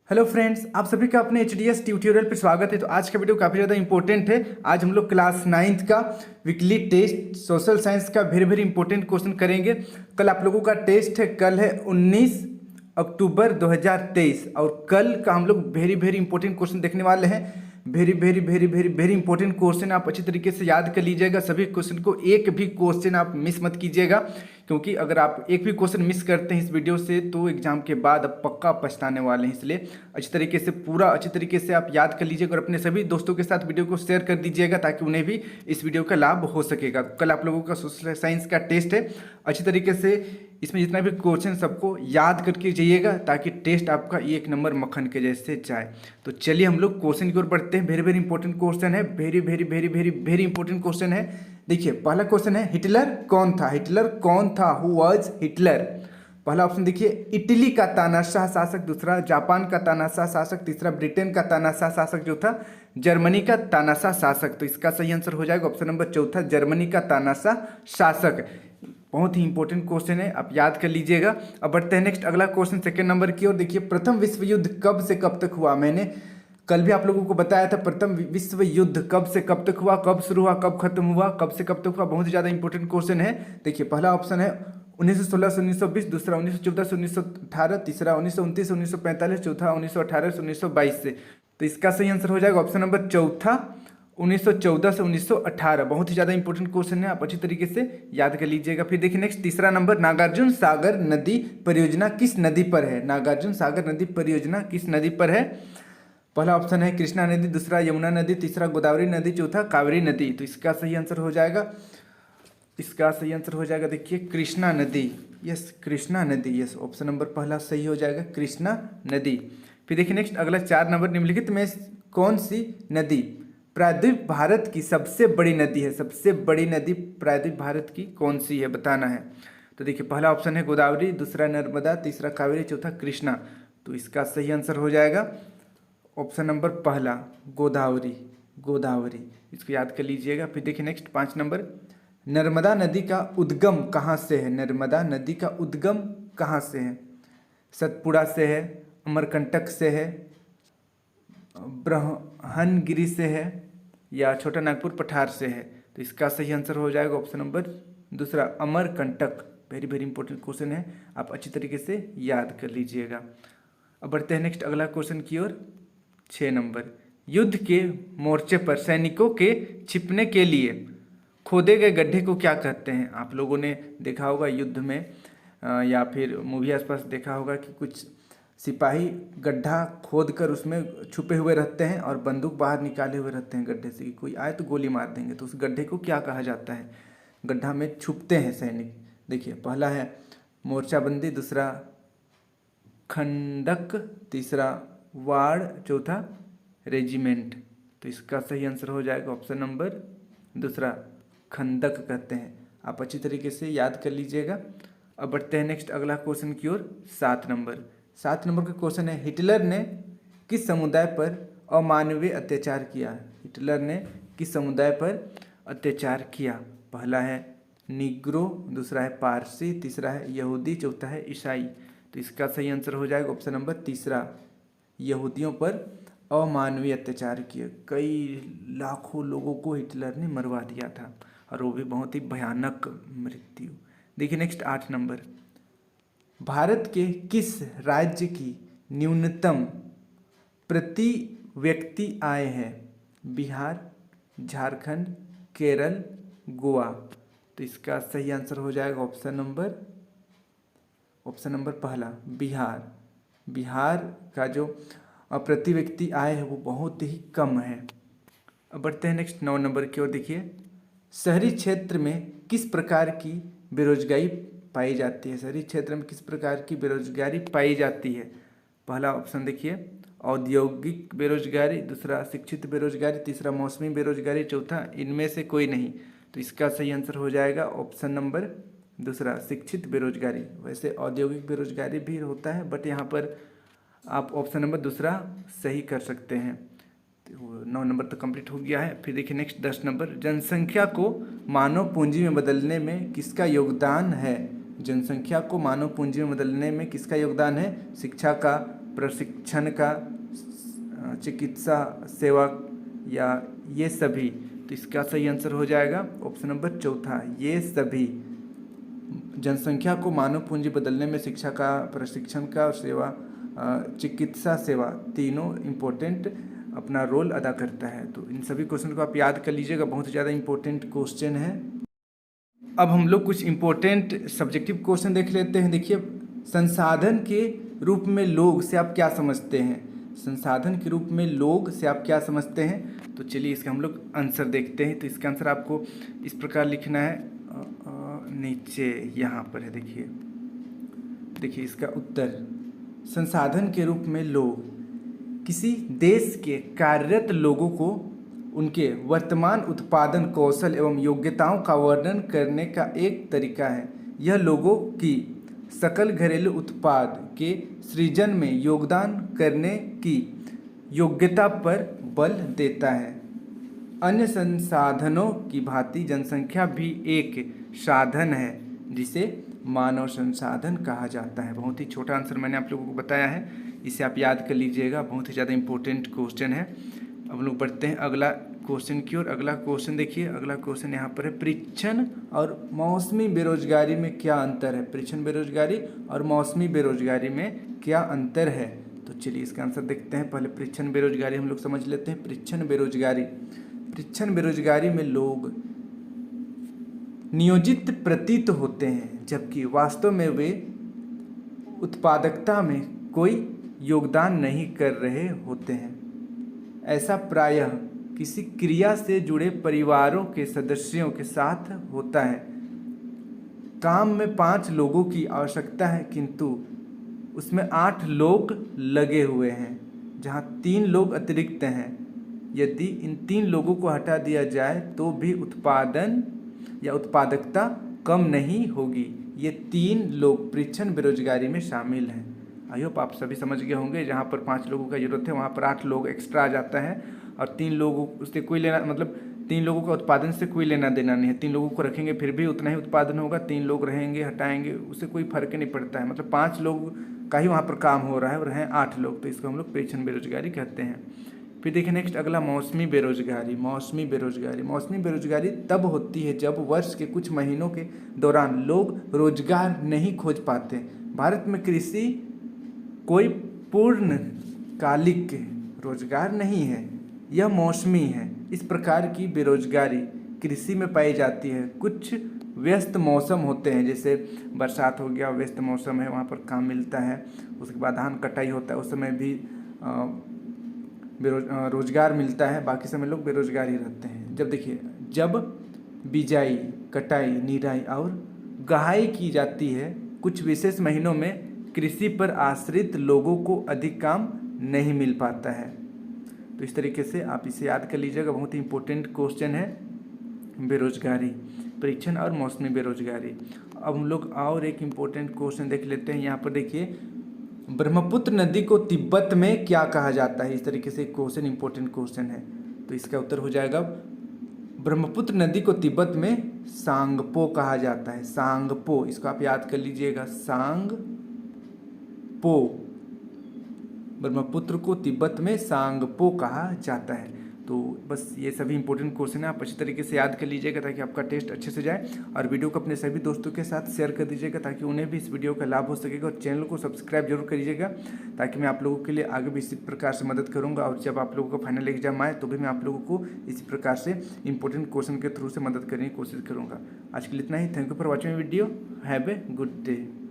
Hello friends, आप सभी का अपने एच ट्यूटोरियल पर स्वागत है। तो आज का वीडियो काफ़ी ज़्यादा इंपॉर्टेंट है। आज हम लोग क्लास 9th का वीकली टेस्ट सोशल साइंस का वेरी वेरी इंपॉर्टेंट क्वेश्चन करेंगे। कल आप लोगों का टेस्ट है, कल है 19 अक्टूबर 2023 और कल का हम लोग वेरी वेरी इंपॉर्टेंट क्वेश्चन देखने वाले हैं। Very very very very very important question आप अच्छी तरीके से याद कर लीजिएगा। सभी क्वेश्चन को, एक भी क्वेश्चन आप मिस मत कीजिएगा, क्योंकि अगर आप एक भी क्वेश्चन मिस करते हैं इस वीडियो से तो एग्जाम के बाद आप पक्का पछताने वाले हैं। इसलिए अच्छी तरीके से पूरा अच्छी तरीके से आप याद कर लीजिएगा और अपने सभी दोस्तों के साथ वीडियो को शेयर कर दीजिएगा ताकि उन्हें भी इस वीडियो का लाभ हो सकेगा। कल आप लोगों का सोशल साइंस का टेस्ट है, अच्छी तरीके से इसमें जितना भी क्वेश्चन सबको याद करके जाइएगा ताकि टेस्ट आपका एक नंबर मक्खन के जैसे जाए। तो चलिए हम लोग क्वेश्चन की ओर बढ़ते हैं। वेरी वेरी इंपॉर्टेंट क्वेश्चन है, very very very very very important question है। देखिए पहला क्वेश्चन है, हिटलर कौन था? हिटलर कौन था? Who was Hitler? पहला ऑप्शन देखिए, इटली का तानाशाह शासक, दूसरा जापान का तानाशाह शासक, तीसरा ब्रिटेन का तानाशाह शासक, जो था जर्मनी का तानाशाह शासक। तो इसका सही आंसर हो जाएगा ऑप्शन नंबर चौथा, जर्मनी का तानाशाह शासक। बहुत ही इंपॉर्टेंट क्वेश्चन है, आप याद कर लीजिएगा। अब बढ़ते हैं नेक्स्ट अगला क्वेश्चन सेकंड नंबर की ओर। देखिए प्रथम विश्व युद्ध कब से कब तक हुआ? मैंने कल भी आप लोगों को बताया था प्रथम विश्व युद्ध कब से कब तक हुआ, कब शुरू हुआ, कब खत्म हुआ, कब से कब तक हुआ। बहुत ही ज़्यादा इंपॉर्टेंट क्वेश्चन है। देखिए पहला ऑप्शन है 1916 से 1920, दूसरा 1914 से 1918, तीसरा 1929 से 1945, चौथा 1918 से 1922 से। तो इसका सही आंसर हो जाएगा ऑप्शन नंबर चौथा, 1914 से 1918। बहुत ही ज़्यादा इंपॉर्टेंट क्वेश्चन है, आप अच्छी तरीके से याद कर लीजिएगा। फिर देखिए नेक्स्ट तीसरा नंबर, नागार्जुन सागर नदी परियोजना किस नदी पर है? नागार्जुन सागर नदी परियोजना किस नदी पर है? पहला ऑप्शन है कृष्णा नदी, दूसरा यमुना नदी, तीसरा गोदावरी नदी, चौथा कावेरी नदी। तो इसका सही आंसर हो जाएगा, इसका सही आंसर हो जाएगा देखिए कृष्णा नदी। यस, कृष्णा नदी। यस, ऑप्शन नंबर पहला सही हो जाएगा, कृष्णा नदी। फिर देखिए नेक्स्ट अगला 4 नंबर, निम्नलिखित में कौन सी नदी प्रायद्वीप भारत की सबसे बड़ी नदी है? सबसे बड़ी नदी प्रायद्वीप भारत की कौन सी है, बताना है। तो देखिए पहला ऑप्शन है गोदावरी, दूसरा नर्मदा, तीसरा कावेरी, चौथा कृष्णा। तो इसका सही आंसर हो जाएगा ऑप्शन नंबर पहला, गोदावरी। गोदावरी, इसको याद कर लीजिएगा। फिर देखिए नेक्स्ट 5 नंबर, नर्मदा नदी का उद्गम कहाँ से है? नर्मदा नदी का उद्गम कहाँ से है? सतपुड़ा से है, अमरकंटक से है, ब्रह्मगिरी से है, या छोटा नागपुर पठार से है। तो इसका सही आंसर हो जाएगा ऑप्शन नंबर दूसरा, Amarkantak. Very very important question है, आप अच्छी तरीके से याद कर लीजिएगा। अब बढ़ते हैं नेक्स्ट अगला क्वेश्चन की ओर। 6 नंबर, युद्ध के मोर्चे पर सैनिकों के छिपने के लिए खोदे गए गड्ढे को क्या कहते हैं? आप लोगों ने देखा होगा युद्ध में या फिर मूवी आसपास देखा होगा कि कुछ सिपाही गड्ढा खोद कर उसमें छुपे हुए रहते हैं और बंदूक बाहर निकाले हुए रहते हैं गड्ढे से कि कोई आए तो गोली मार देंगे। तो उस गड्ढे को क्या कहा जाता है? गड्ढा में छुपते हैं सैनिक। देखिए पहला है मोर्चाबंदी, दूसरा खंडक, तीसरा वार्ड, चौथा रेजिमेंट। तो इसका सही आंसर हो जाएगा ऑप्शन नंबर दूसरा, खंदक कहते हैं। आप अच्छी तरीके से याद कर लीजिएगा। अब बढ़ते हैं नेक्स्ट अगला क्वेश्चन की ओर। 7 नंबर, 7 नंबर का क्वेश्चन है, हिटलर ने किस समुदाय पर अमानवीय अत्याचार किया? हिटलर ने किस समुदाय पर अत्याचार किया? पहला है निग्रो, दूसरा है पारसी, तीसरा है यहूदी, चौथा है ईसाई। तो इसका सही आंसर हो जाएगा ऑप्शन नंबर तीसरा, यहूदियों पर अमानवीय अत्याचार किए। कई लाखों लोगों को हिटलर ने मरवा दिया था और वो भी बहुत ही भयानक मृत्यु। देखिए नेक्स्ट 8 नंबर, भारत के किस राज्य की न्यूनतम प्रति व्यक्ति आय है? बिहार, झारखंड, केरल, गोवा। तो इसका सही आंसर हो जाएगा ऑप्शन नंबर पहला, बिहार। बिहार का जो प्रति व्यक्ति आय है वो बहुत ही कम है। अब बढ़ते हैं नेक्स्ट 9 नंबर की ओर। देखिए शहरी क्षेत्र में किस प्रकार की बेरोजगारी पाई जाती है? शहरी क्षेत्र में किस प्रकार की बेरोजगारी पाई जाती है? पहला ऑप्शन देखिए औद्योगिक बेरोजगारी, दूसरा शिक्षित बेरोजगारी, तीसरा मौसमी बेरोजगारी, चौथा इनमें से कोई नहीं। तो इसका सही आंसर हो जाएगा ऑप्शन नंबर दूसरा, शिक्षित बेरोजगारी। वैसे औद्योगिक बेरोजगारी भी होता है बट यहाँ पर आप ऑप्शन नंबर दूसरा सही कर सकते हैं। 9 नंबर तो कंप्लीट हो गया है। फिर देखिए नेक्स्ट 10 नंबर, जनसंख्या को मानव पूंजी में बदलने में किसका योगदान है? जनसंख्या को मानव पूंजी में बदलने में किसका योगदान है? शिक्षा का, प्रशिक्षण का, चिकित्सा सेवा या ये सभी। तो इसका सही आंसर हो जाएगा ऑप्शन नंबर चौथा, ये सभी। जनसंख्या को मानव पूंजी बदलने में शिक्षा का, प्रशिक्षण का और सेवा, चिकित्सा सेवा तीनों इम्पोर्टेंट अपना रोल अदा करता है। तो इन सभी क्वेश्चन को आप याद कर लीजिएगा, बहुत ज़्यादा इम्पोर्टेंट क्वेश्चन है। अब हम लोग कुछ इम्पोर्टेंट सब्जेक्टिव क्वेश्चन देख लेते हैं। देखिए, संसाधन के रूप में लोग से आप क्या समझते हैं? संसाधन के रूप में लोग से आप क्या समझते हैं? तो चलिए इसका हम लोग आंसर देखते हैं। तो इसका आंसर आपको इस प्रकार लिखना है, नीचे यहाँ पर है। देखिए इसका उत्तर, संसाधन के रूप में लोग किसी देश के कार्यरत लोगों को उनके वर्तमान उत्पादन कौशल एवं योग्यताओं का वर्णन करने का एक तरीका है। यह लोगों की सकल घरेलू उत्पाद के सृजन में योगदान करने की योग्यता पर बल देता है। अन्य संसाधनों की भांति जनसंख्या भी एक साधन है जिसे मानव संसाधन कहा जाता है। बहुत ही छोटा आंसर मैंने आप लोगों को बताया है, इसे आप याद कर लीजिएगा, बहुत ही ज़्यादा इंपॉर्टेंट क्वेश्चन है। अब लोग बढ़ते हैं अगला क्वेश्चन की ओर। अगला क्वेश्चन देखिए, अगला क्वेश्चन यहाँ पर है, परीक्षण और मौसमी बेरोजगारी में क्या अंतर है? परीक्षण बेरोजगारी और मौसमी बेरोजगारी में क्या अंतर है? तो चलिए इसका आंसर देखते हैं। पहले परीक्षण बेरोजगारी हम लोग समझ लेते हैं। परीक्षण बेरोजगारी में लोग नियोजित प्रतीत होते हैं जबकि वास्तव में वे उत्पादकता में कोई योगदान नहीं कर रहे होते हैं। ऐसा प्रायः किसी क्रिया से जुड़े परिवारों के सदस्यों के साथ होता है। काम में 5 लोगों की आवश्यकता है किंतु उसमें 8 लोग लगे हुए हैं, जहां 3 लोग अतिरिक्त हैं। यदि इन 3 लोगों को हटा दिया जाए तो भी उत्पादन या उत्पादकता कम नहीं होगी। ये 3 लोग परीक्षण बेरोजगारी में शामिल हैं। आई होप आप सभी समझ गए होंगे। जहाँ पर 5 लोगों का जरूरत है वहाँ पर 8 लोग एक्स्ट्रा आ जाता है और 3 लोगों उससे कोई लेना, मतलब 3 लोगों का उत्पादन से कोई लेना देना नहीं है। 3 लोगों को रखेंगे फिर भी उतना ही उत्पादन होगा, 3 लोग रहेंगे हटाएंगे उससे कोई फर्क नहीं पड़ता है। मतलब 5 लोग का ही वहाँ पर काम हो रहा है और हैं 8 लोग, तो इसको हम लोग परीक्षण बेरोजगारी कहते हैं। फिर देखिए नेक्स्ट अगला, मौसमी बेरोजगारी। मौसमी बेरोजगारी तब होती है जब वर्ष के कुछ महीनों के दौरान लोग रोजगार नहीं खोज पाते। भारत में कृषि कोई पूर्णकालिक रोजगार नहीं है, यह मौसमी है। इस प्रकार की बेरोजगारी कृषि में पाई जाती है। कुछ व्यस्त मौसम होते हैं, जैसे बरसात हो गया, व्यस्त मौसम है, वहाँ पर काम मिलता है। उसके बाद धान कटाई होता है, उस समय भी रोजगार मिलता है। बाकी समय लोग बेरोजगार ही रहते हैं। जब बिजाई, कटाई, निराई और गहाई की जाती है, कुछ विशेष महीनों में कृषि पर आश्रित लोगों को अधिक काम नहीं मिल पाता है। तो इस तरीके से आप इसे याद कर लीजिएगा, बहुत ही इंपॉर्टेंट क्वेश्चन है बेरोजगारी, परीक्षण और मौसमी बेरोजगारी। अब हम लोग और एक इम्पोर्टेंट क्वेश्चन देख लेते हैं। यहाँ पर देखिए, ब्रह्मपुत्र नदी को तिब्बत में क्या कहा जाता है? इस तरीके से क्वेश्चन इंपॉर्टेंट क्वेश्चन है, तो इसका उत्तर हो जाएगा, ब्रह्मपुत्र नदी को तिब्बत में सांगपो कहा जाता है। सांगपो, इसको आप याद कर लीजिएगा, सांगपो। ब्रह्मपुत्र को तिब्बत में सांगपो कहा जाता है। तो बस ये सभी इंपॉर्टेंट क्वेश्चन है, आप अच्छी तरीके से याद कर लीजिएगा ताकि आपका टेस्ट अच्छे से जाए। और वीडियो को अपने सभी दोस्तों के साथ शेयर कर दीजिएगा ताकि उन्हें भी इस वीडियो का लाभ हो सकेगा। और चैनल को सब्सक्राइब जरूर करिएगा ताकि मैं आप लोगों के लिए आगे भी इसी प्रकार से मदद करूँगा। और जब आप लोगों का फाइनल एग्जाम आए तो भी मैं आप लोगों को इसी प्रकार से इंपॉर्टेंट क्वेश्चन के थ्रू से मदद करने की कोशिश करूँगा। आज के लिए इतना ही। Thank you for watching video. Have a good day.